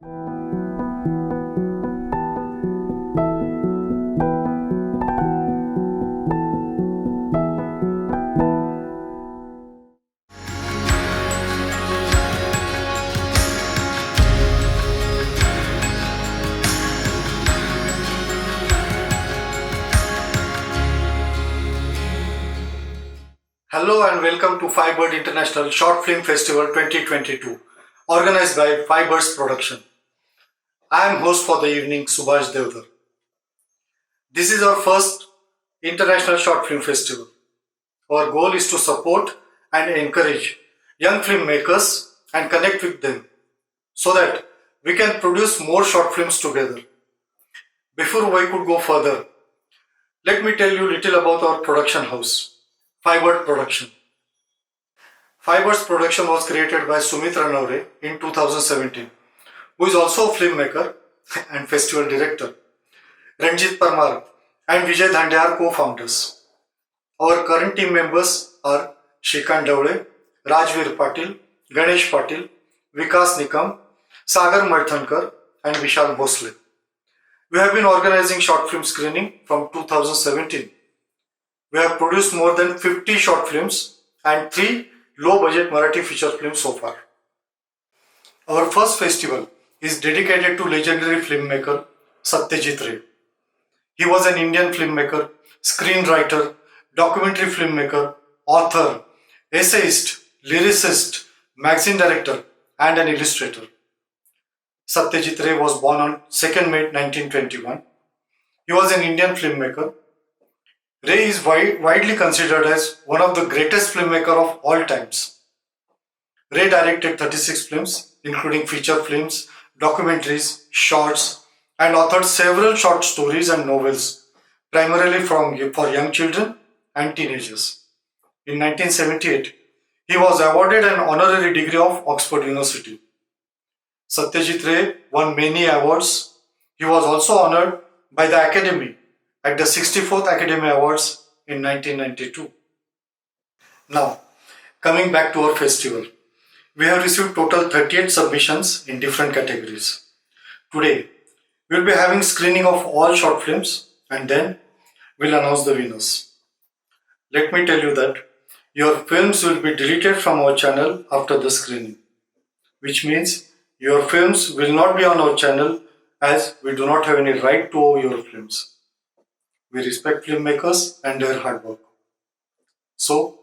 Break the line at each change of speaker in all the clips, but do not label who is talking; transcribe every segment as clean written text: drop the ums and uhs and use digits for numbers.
Hello and welcome to Firebird International Short Film Festival 2022, organized by Firebird's Production. I am host for the evening, Subhash Deodhar. This is our first International Short Film Festival. Our goal is to support and encourage young filmmakers and connect with them so that we can produce more short films together. Before we could go further, let me tell you little about our production house. Firebird Production. Firebird's Production was created by Sumit Ranaware in 2017, who is also a filmmaker and festival director. Ranjit Parmar and Vijay Dhande are co-founders. Our current team members are Shrikant Davle, Rajveer Patil, Ganesh Patil, Vikas Nikam, Sagar Marthankar and Vishal Bhosle. We have been organizing short film screening from 2017. We have produced more than 50 short films and 3 low-budget Marathi feature films so far. Our first festival is dedicated to legendary filmmaker Satyajit Ray. He was an Indian filmmaker, screenwriter, documentary filmmaker, author, essayist, lyricist, magazine director and an illustrator. Satyajit Ray was born on 2nd May 1921. He was an Indian filmmaker. Ray is widely considered as one of the greatest filmmakers of all times. Ray directed 36 films, including feature films, documentaries, shorts, and authored several short stories and novels, primarily for young children and teenagers. In 1978, he was awarded an honorary degree of Oxford University. Satyajit Ray won many awards. He was also honored by the Academy at the 64th Academy Awards in 1992. Now, coming back to our festival, we have received total 38 submissions in different categories. Today, we will be having screening of all short films and then we'll announce the winners. Let me tell you that your films will be deleted from our channel after the screening, which means your films will not be on our channel as we do not have any right to own your films. We respect filmmakers and their hard work. So,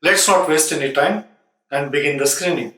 let's not waste any time and begin the screening.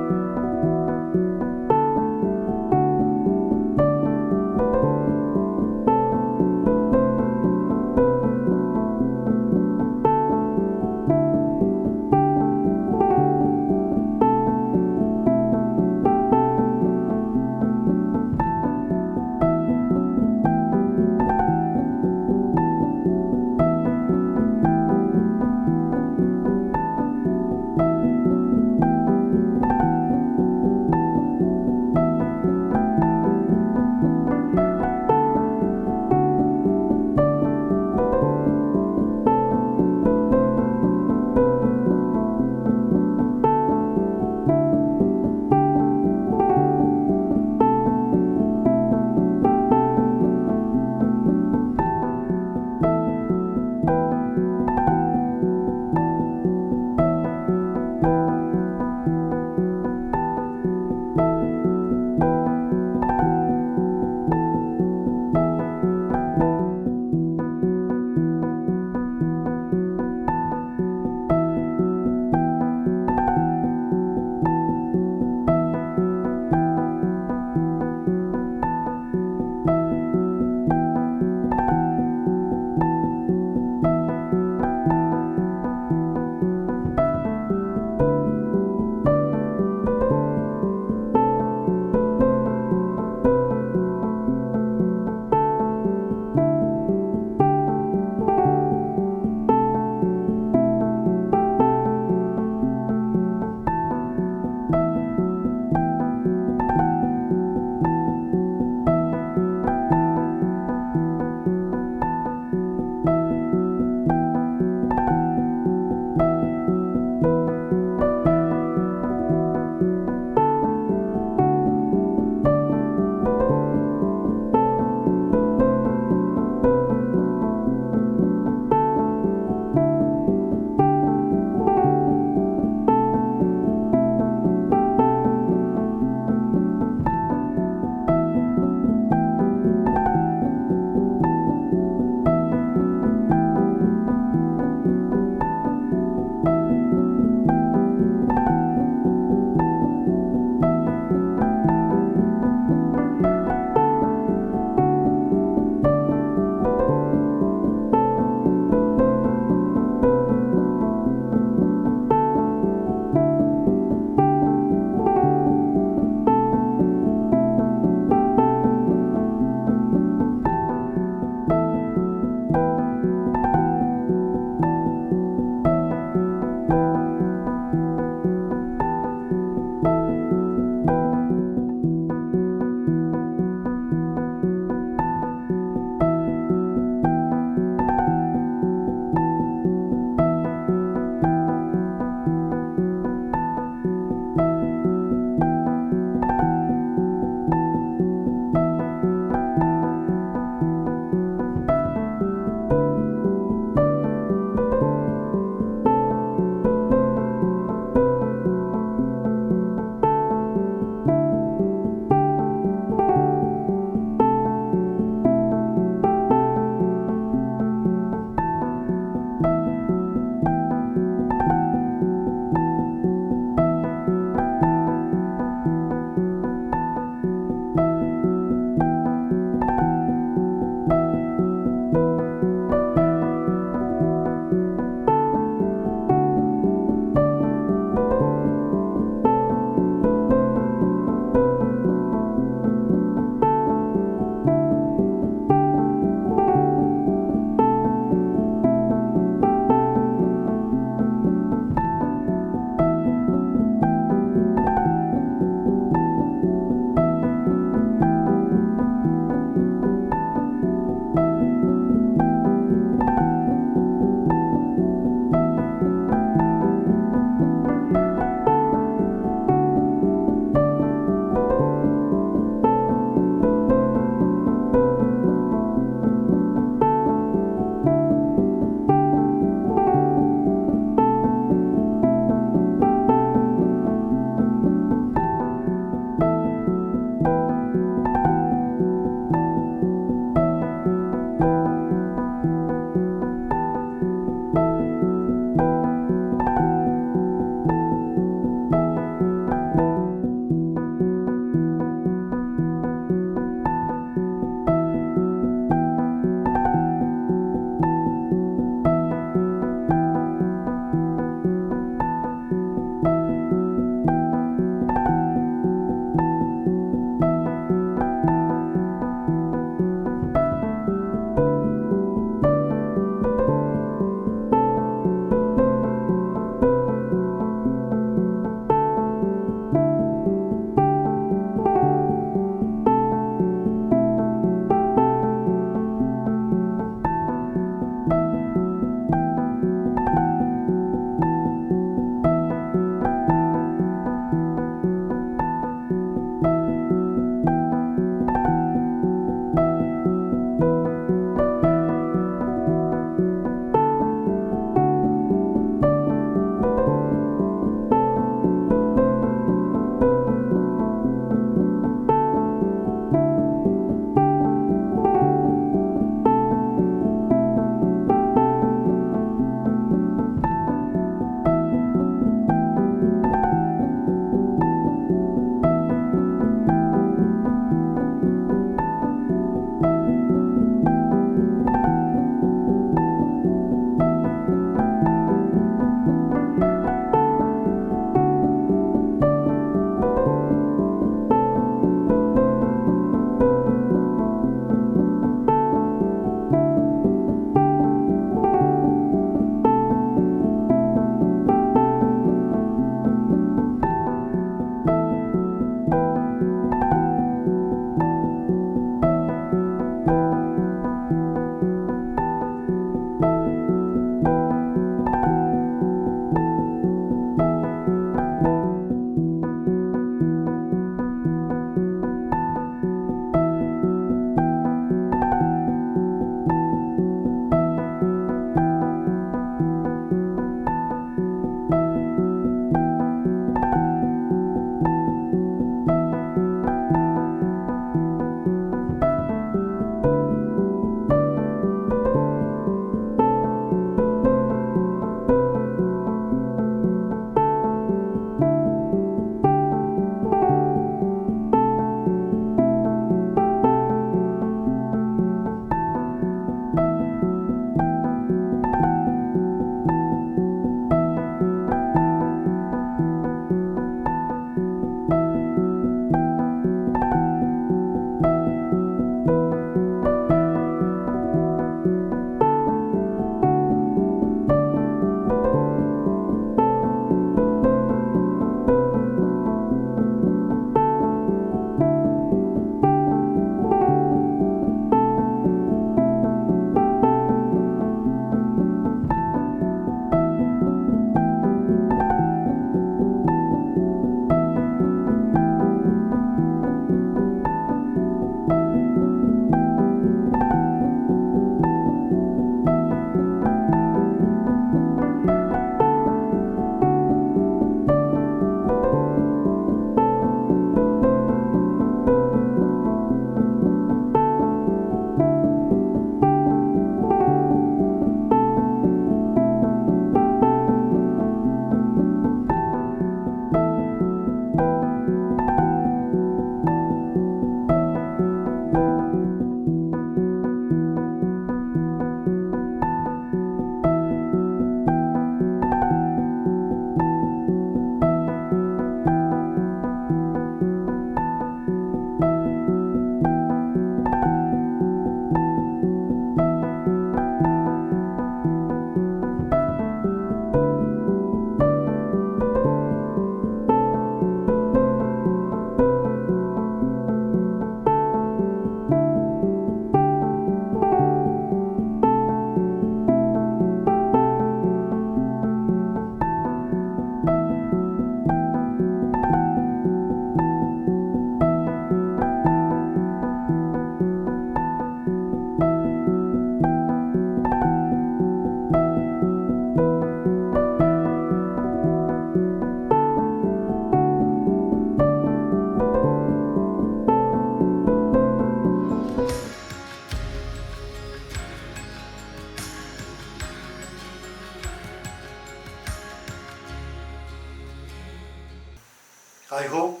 I hope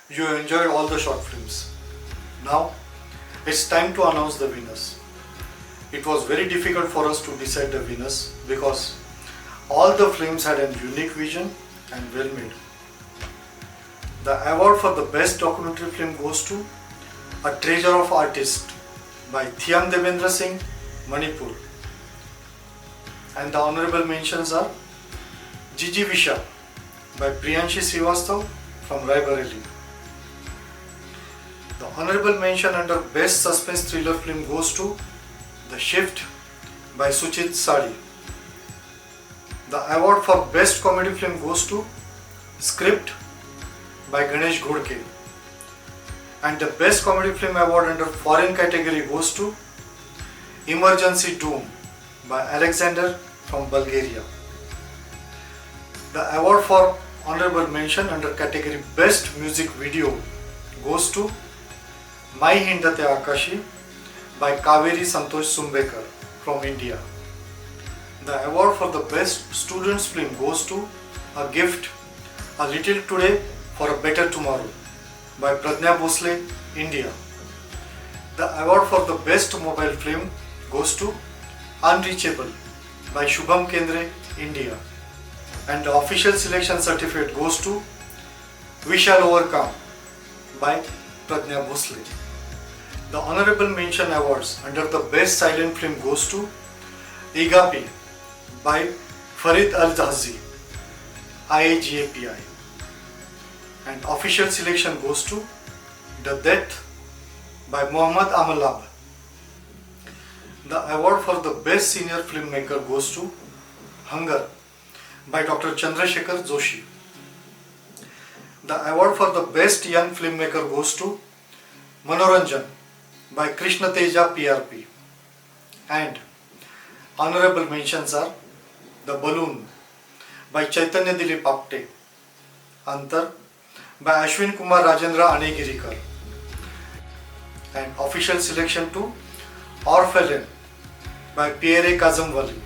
you enjoyed all the short films. Now it's time to announce the winners. It was very difficult for us to decide the winners because all the films had a unique vision and well made. The award for the best documentary film goes to A Treasure of Artist by Thiam Devendra Singh, Manipur. And the honorable mentions are Jijivisha by Priyanshi Srivastav from Raebareli. The honorable mention under best suspense thriller film goes to The Shift by Suchit Sadi. The award for best comedy film goes to Script by Ganesh Ghodke. And the best comedy film award under foreign category goes to Emergency Doom by Alexander from Bulgaria. The award for honorable mention under category best music video goes to My Hindate Akashi by Kaveri Santosh Sumbekar from India. The award for the best students film goes to A Gift, A Little Today for a Better Tomorrow by Pradnya Bhosle, India. The award for the best mobile film goes to Unreachable by Shubham Kendre, India. And the official selection certificate goes to We Shall Overcome by Pradnya Bhosle. The honorable mention awards under the best silent film goes to IAGAPI by Farid Al-Jahzi, IAGAPI. And official selection goes to The Death by Muhammad Amalab. The award for the best senior filmmaker goes to Hunger by Dr. Chandrasekhar Joshi. The award for the best young filmmaker goes to Manoranjan by Krishna Teja PRP. And honorable mentions are The Balloon by Chaitanya Dilip Apte, Antar by Ashwin Kumar Rajendra Anegirikar, and official selection to Orphelin by Pierre Kazamwali.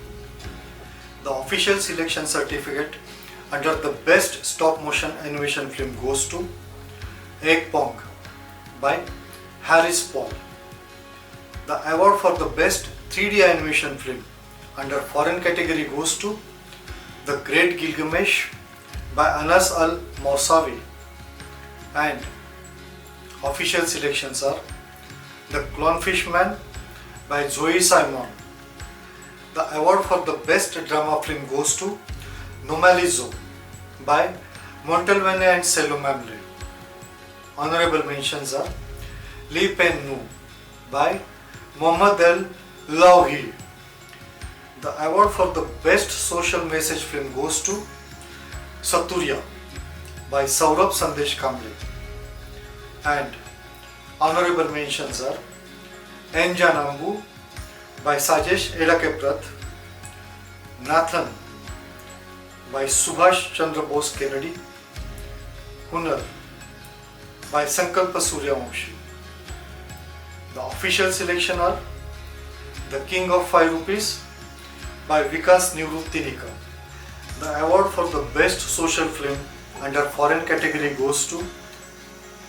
The official selection certificate under the best stop motion animation film goes to Pong by Harris Paul. The award for the best 3D animation film under foreign category goes to The Great Gilgamesh by Anas Al Mousavi. And official selections are The Clownfish Man by Zoe Simon. The award for the best drama film goes to Nomalizo by Montalvane and Selomamle. Honorable mentions are Lepain Nu by Mohammad El Lauhi. The award for the best social message film goes to Satturya by Saurabh Sandesh Kamble. And honorable mentions are Njan Ambu by Sajesh Edakeprat, Nanthan by Subhash Chandra Bose Kennedy, Hunar by Sankalpa Suryavamshi. The official selection are The King of 5 Rupees by Vikas Nivrutti. The award for the best social film under foreign category goes to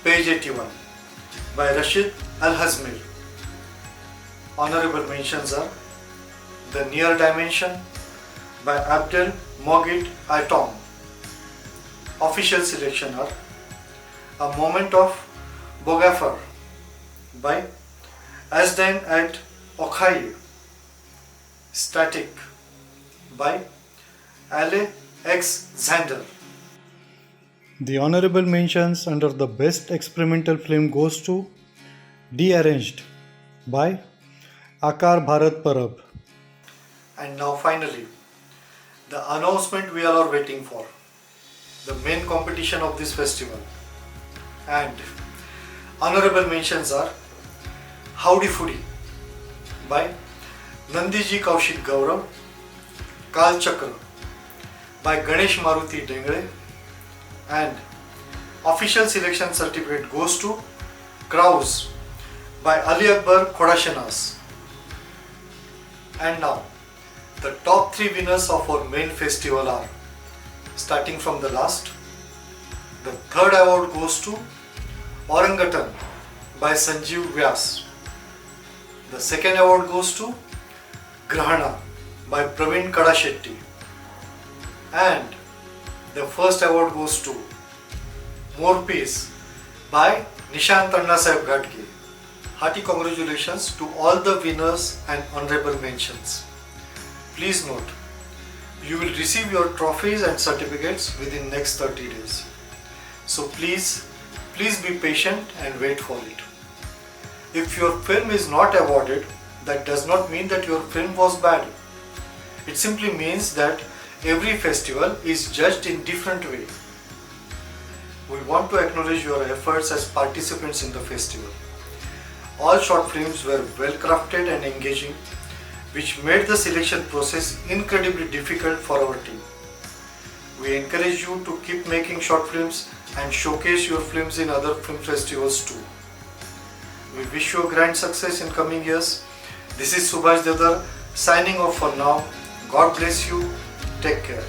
Page 81 by Rashid Al-Hazmir. Honorable mentions are The Near Dimension by Abdel Mogid Atom. Official selection are A Moment of Bougafer by Asdain at Okhai, Static by Ale X Xander. The honorable mentions under the best experimental film goes to Derranged by Akar Bharat Parab. And now finally, the announcement we all are waiting for, the main competition of this festival. And honorable mentions are Howdy Foody by Nandiji Kaushik Gaurav, Kaal Chakra by Ganesh Maruti Dengre, and official selection certificate goes to Kraus by Ali Akbar Khodashanas. And now, the top 3 winners of our main festival are, starting from the last, The third award goes to Oranguttan by Sanjeev Vyas. The second award goes to Grahana by Praveen Kadashetty. And the first award goes to Morpis by Nishant Annasaheb Ghadge. Hearty congratulations to all the winners and honorable mentions. Please note, you will receive your trophies and certificates within next 30 days. So please be patient and wait for it. If your film is not awarded, that does not mean that your film was bad. It simply means that every festival is judged in different way. We want to acknowledge your efforts as participants in the festival. All short films were well crafted and engaging, which made the selection process incredibly difficult for our team. We encourage you to keep making short films and showcase your films in other film festivals too. We wish you a grand success in coming years. This is Subhash Deodhar signing off for now. God bless you. Take care.